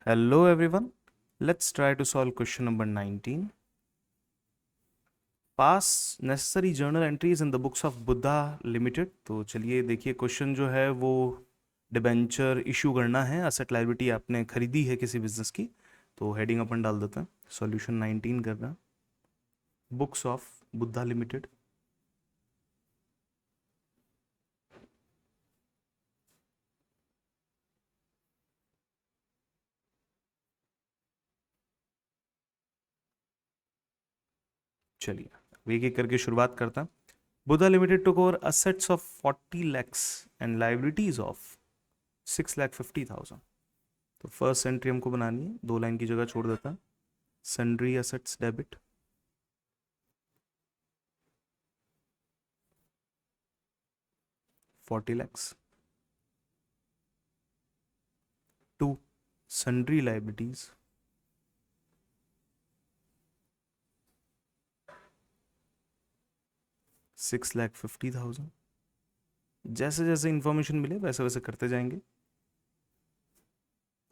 Hello everyone. Let's try to solve question number 19. Pass necessary journal entries in the books of Buddha Limited. तो चलिए देखिए question जो है वो debenture issue करना है, असेट लायबिलिटी आपने खरीदी है किसी बिजनेस की, तो हेडिंग अपन डाल देते हैं सॉल्यूशन 19 करना, बुक्स ऑफ बुद्धा लिमिटेड। चलिए एक एक करके शुरुआत करता हैं। Buddha limited took over assets of 40 lakhs and liabilities of 6,50,000। तो फर्स्ट एंट्री हमको बनानी है, 2 लाइन की जगह छोड़ देता है। Sundry assets debit 40 lakhs to sundry liabilities 6,50,000। जैसे जैसे इंफॉर्मेशन मिले वैसे वैसे करते जाएंगे।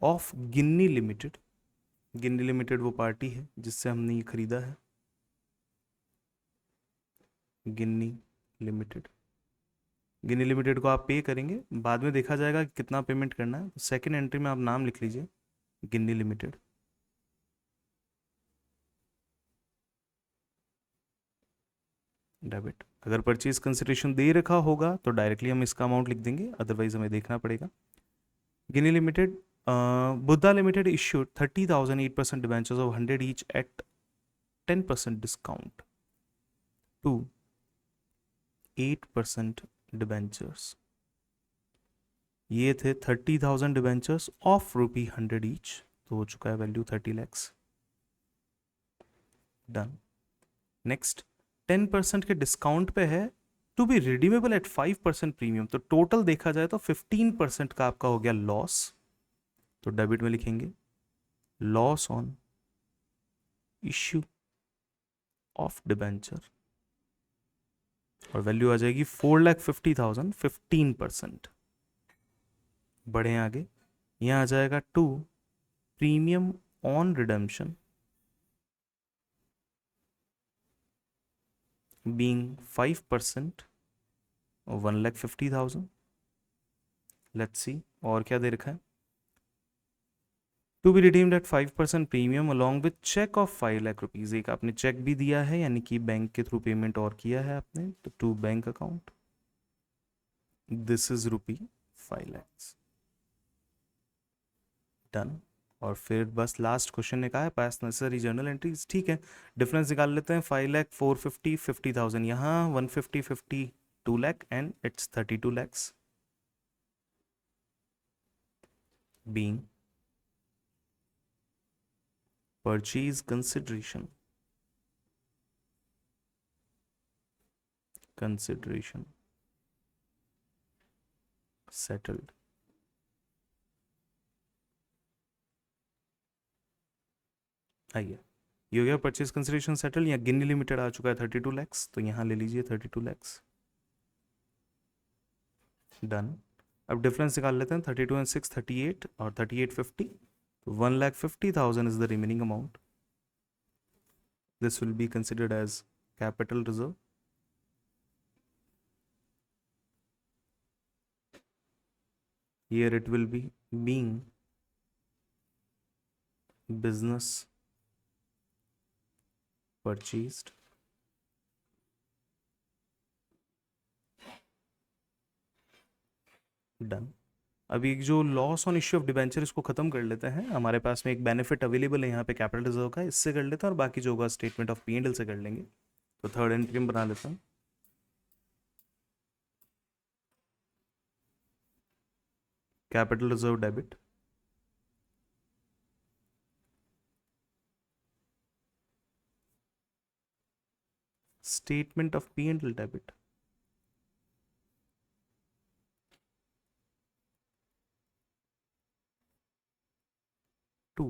Of Ginni limited, Ginni limited वो पार्टी है जिससे हमने ये खरीदा है। गिन्नी लिमिटेड, गिन्नी लिमिटेड को आप पे करेंगे, बाद में देखा जाएगा कि कितना पेमेंट करना है। सेकेंड एंट्री में आप नाम लिख लीजिए गिन्नी लिमिटेड। डेबिट, अगर परचेज कंसिडरेशन दे रखा होगा तो डायरेक्टली हम इसका अमाउंट लिख देंगे, अदरवाइज हमें देखना पड़ेगा। गिनी limited, Buddha limited issued 30,000 8% debentures of 100 each at 10% discount to 8% debentures। ये थे 30,000 डिबेंचर्स ऑफ ₹100 ईच, तो हो चुका है वैल्यू 30 lakhs। डन। नेक्स्ट 10% के डिस्काउंट पे है, to be redeemable at 5% premium. तो टोटल देखा जाए तो 15% का आपका हो गया लॉस, तो डेबिट में लिखेंगे loss on issue of debenture, और वैल्यू आ जाएगी 4,50,000, 15%। बढ़े आगे, यहां आ जाएगा to premium on redemption being 5%, 1,50,000। Let's see और क्या दे रखा है। To be redeemed at 5% premium along with cheque of 5 lakh rupees. एक आपने चेक भी दिया है, यानी कि बैंक के थ्रू पेमेंट और किया है आपने, तो to bank account this is ₹5 lakhs। Done. और फिर बस लास्ट क्वेश्चन ने कहा है पास नेसेसरी जर्नल एंट्रीज, ठीक है। डिफरेंस निकाल लेते हैं, 5,04,50, 50,000 यहाँ, 150, 50, 2 lakh and it's 32 lakhs being purchase consideration settled। आइए, ये हो गया परचेज कंसिडरेशन सेटल। या गिन्नी लिमिटेड आ चुका है 32 lakhs, तो यहाँ ले लीजिए 32 lakhs। डन। अब डिफरेंस निकाल लेते हैं, 32 एंड 6 38 और 38 50, तो 1,50,000 is the remaining amount. This will be considered as capital reserve. Here it will be being business purchased done. अभी एक जो loss on issue of debenture, इसको खत्म कर लेते हैं। हमारे पास में एक बेनिफिट अवेलेबल है यहाँ पे कैपिटल रिजर्व का, इससे कर लेते हैं, और बाकी जो होगा स्टेटमेंट ऑफ P&L से कर लेंगे। तो थर्ड एंट्री में बना लेता हूँ, capital reserve debit statement of P&L debit. To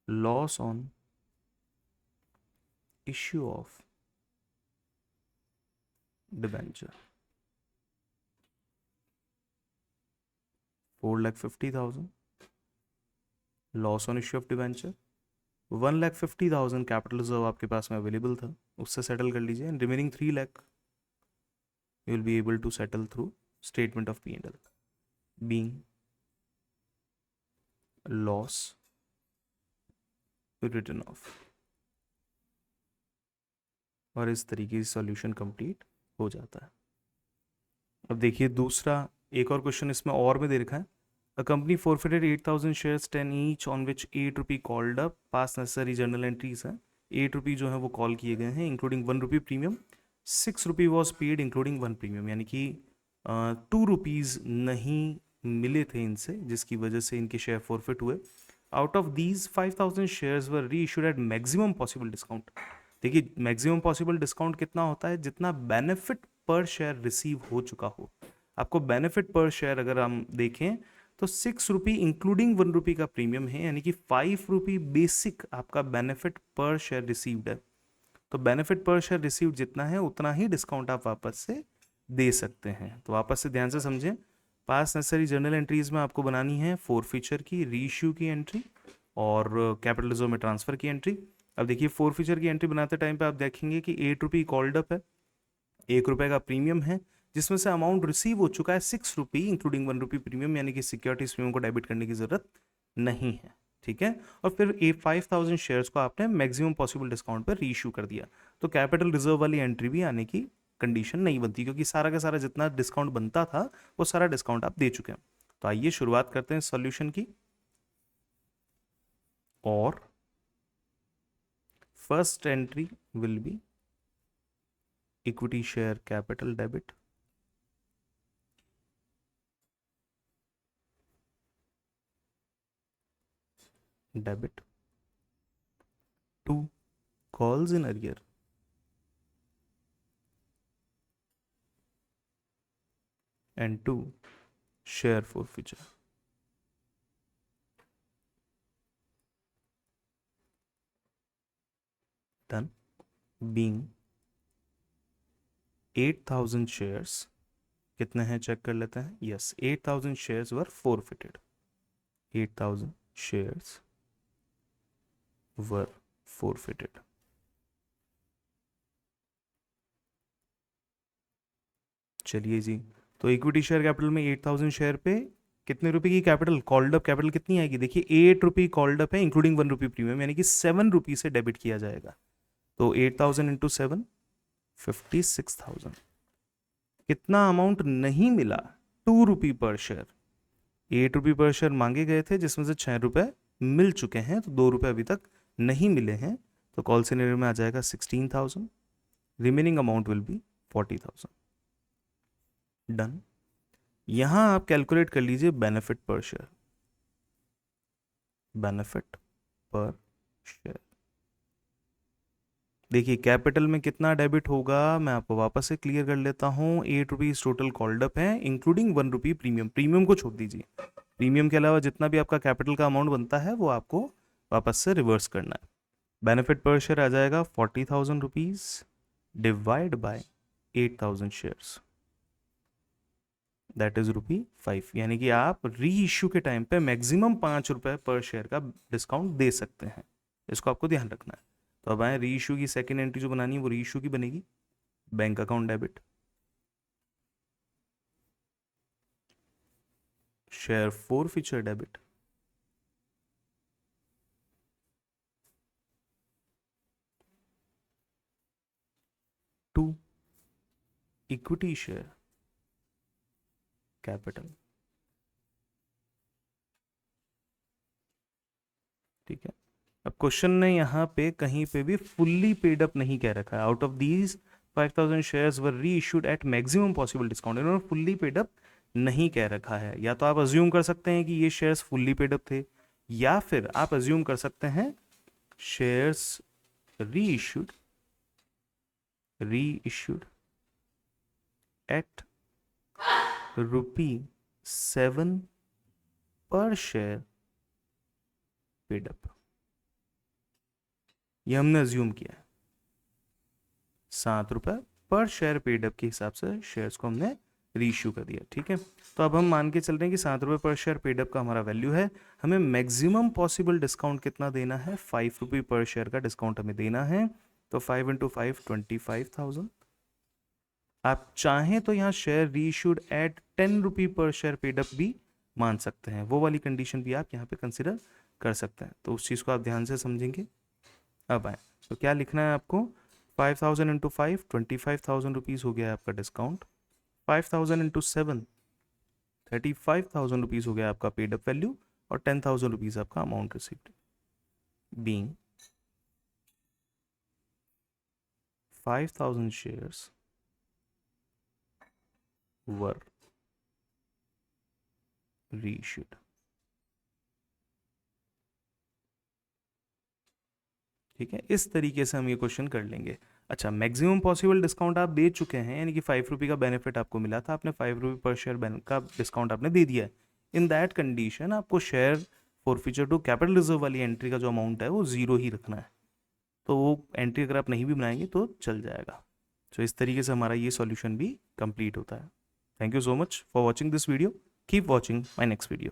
loss on issue of debenture 4,50,000 loss on issue of debenture 1,50,000 capital reserve आपके पास में अवेलेबल था, उससे सेटल कर लीजिए, and remaining 3 lakh you will be able to settle through statement of P&L being loss return of, और इस तरीके से सॉल्यूशन कंप्लीट हो जाता है। अब देखिए दूसरा एक और क्वेश्चन इसमें और में दे रखा है, a company forfeited 8,000 shares 10 each on which 8 rupee called up pass necessary journal entries है, 8 रुपी जो है वो कॉल किए गए हैं including 1 rupee premium, 6 rupee was paid including 1 premium, यानी कि 2 रुपीज़ नहीं मिले थे इनसे जिसकी वजह से इनके शेयर फॉरफिट हुए। Out of these 5,000 shares were reissued at maximum possible discount. देखिए मैक्सिमम पॉसिबल डिस्काउंट कितना होता है, जितना बेनिफिट पर शेयर रिसीव हो चुका हो। आपको बेनिफिट पर शेयर अगर हम देखें तो 6 रुपी इंक्लूडिंग 1 रुपी का प्रीमियम है, यानी कि 5 रुपी बेसिक आपका बेनिफिट पर शेयर रिसीव्ड है। तो बेनिफिट पर शेयर रिसीव्ड जितना है उतना ही डिस्काउंट आप वापस से दे सकते हैं। तो वापस से ध्यान से समझें, पास नेसेसरी जर्नल एंट्रीज में आपको बनानी है फॉरफीचर की, रीइश्यू की एंट्री और कैपिटल रिजर्व में ट्रांसफर की एंट्री। अब देखिए फॉरफीचर की एंट्री बनाते टाइम पे आप देखेंगे कि 8 रुपी कॉल्ड अप है, 1 रुपए का प्रीमियम है, जिसमें से अमाउंट रिसीव हो चुका है 6 रुपी इंक्लूडिंग 1 रुपी प्रीमियम, यानी कि सिक्योरिटीज प्रीमियम को डेबिट करने की जरूरत नहीं है। ठीक है, और फिर 5,000 शेयर्स को आपने मैक्सिमम पॉसिबल डिस्काउंट पर रीइश्यू कर दिया, तो कैपिटल रिजर्व वाली एंट्री भी आने की कंडीशन नहीं बनती, क्योंकि सारा का सारा जितना डिस्काउंट बनता था वो सारा डिस्काउंट आप दे चुके हैं। तो आइए शुरुआत करते हैं सॉल्यूशन की। और first entry will be equity share capital debit, to calls in arrear, and 2 share forfeiture. Done. Being 8,000 shares, कितने हैं चेक कर लेते हैं। Yes 8,000 shares were forfeited, 8,000 shares were forfeited. चलिए जी, तो इक्विटी शेयर कैपिटल में 8,000 शेयर पे कितने रुपए की कैपिटल कॉल्ड अप कैपिटल कितनी आएगी, देखिए 8 रुपी कॉल्ड अप है इंक्लूडिंग 1 रुपी प्रीमियम, यानी कि 7 रुपी से डेबिट किया जाएगा। तो 8,000 इंटू 7 56,000। कितना अमाउंट नहीं मिला, 2 रुपी पर शेयर, 8 रुपी पर शेयर मांगे गए थे जिसमें से 6 रुपए मिल चुके हैं, तो 2 रुपए अभी तक नहीं मिले हैं, तो कॉल सिनेरियो में आ जाएगा 16,000, remaining amount will be 40,000। Done. यहां आप कैलकुलेट कर लीजिए बेनिफिट पर शेयर, बेनिफिट पर शेयर। देखिए कैपिटल में कितना डेबिट होगा, मैं आपको वापस से क्लियर कर लेता हूं। 8 रुपीज टोटल कॉल्ड अप है इंक्लूडिंग 1 रुपी प्रीमियम, प्रीमियम को छोड़ दीजिए, प्रीमियम के अलावा जितना भी आपका कैपिटल का अमाउंट बनता है वो आपको वापस से रिवर्स करना है। बेनिफिट पर शेयर आ जाएगा 40,000 rupees divide by 8,000 shares, that is ₹5, यानी कि आप री इश्यू के टाइम पे मैक्सिमम 5 रुपए पर शेयर का डिस्काउंट दे सकते हैं, इसको आपको ध्यान रखना है। तो अब आए री इश्यू की सेकेंड एंट्री जो बनानी है वो री इश्यू की बनेगी, bank account debit, share forfeiture debit, to equity share capital. ठीक है, अब क्वेश्चन ने यहाँ पे कहीं पे भी फुल्ली पेड अप नहीं कह रखा है। Out of these 5,000 shares were reissued at maximum possible discount, इन्होंने फुल्ली पेड अप नहीं कह रखा है। या तो आप अज्यूम कर सकते हैं कि ये शेयर्स फुल्ली पेड अप थे, या फिर आप अज्यूम कर सकते हैं शेयर्स री इशूड एट ₹7 पर शेयर पेड अप, ये हमने अज्यूम किया है। 7 रुपए पर शेयर पेड अप के हिसाब से शेयर्स को हमने रीइश्यू कर दिया। ठीक है, तो अब हम मान के चल रहे हैं कि 7 रुपये पर शेयर पेड अप का हमारा वैल्यू है। हमें मैक्सिमम पॉसिबल डिस्काउंट कितना देना है, 5 रुपये पर शेयर का डिस्काउंट हमें देना है। तो 5 × 5 25,000। आप चाहें तो यहाँ शेयर रीइश्यूड एट 10 रुपये पर शेयर पेड अप भी मान सकते हैं, वो वाली कंडीशन भी आप यहाँ पे कंसिडर कर सकते हैं। तो उस चीज़ को आप ध्यान से समझेंगे। अब आए तो क्या लिखना है आपको, 5,000 × 5 25,000 रुपीज़ हो गया है आपका डिस्काउंट। 5,000 × 7 35,000 रुपीज़ हो गया आपका पेड अप वैल्यू, और 10,000 रुपीज़ आपका amount received. Being 5,000 shares were reissued। ठीक है, इस तरीके से हम ये क्वेश्चन कर लेंगे। अच्छा, मैक्सिमम पॉसिबल डिस्काउंट आप दे चुके हैं, यानी कि 5 रुपये का बेनिफिट आपको मिला था, आपने 5 रुपये पर शेयर का डिस्काउंट आपने दे दिया है। इन दैट कंडीशन आपको share forfeiture to capital reserve वाली एंट्री का जो अमाउंट है वो 0 ही रखना है। तो वो एंट्री अगर आप नहीं भी बनाएंगे तो चल जाएगा। तो इस तरीके से हमारा ये सॉल्यूशन भी कंप्लीट होता है। Thank you so much for watching this video. Keep watching my next video.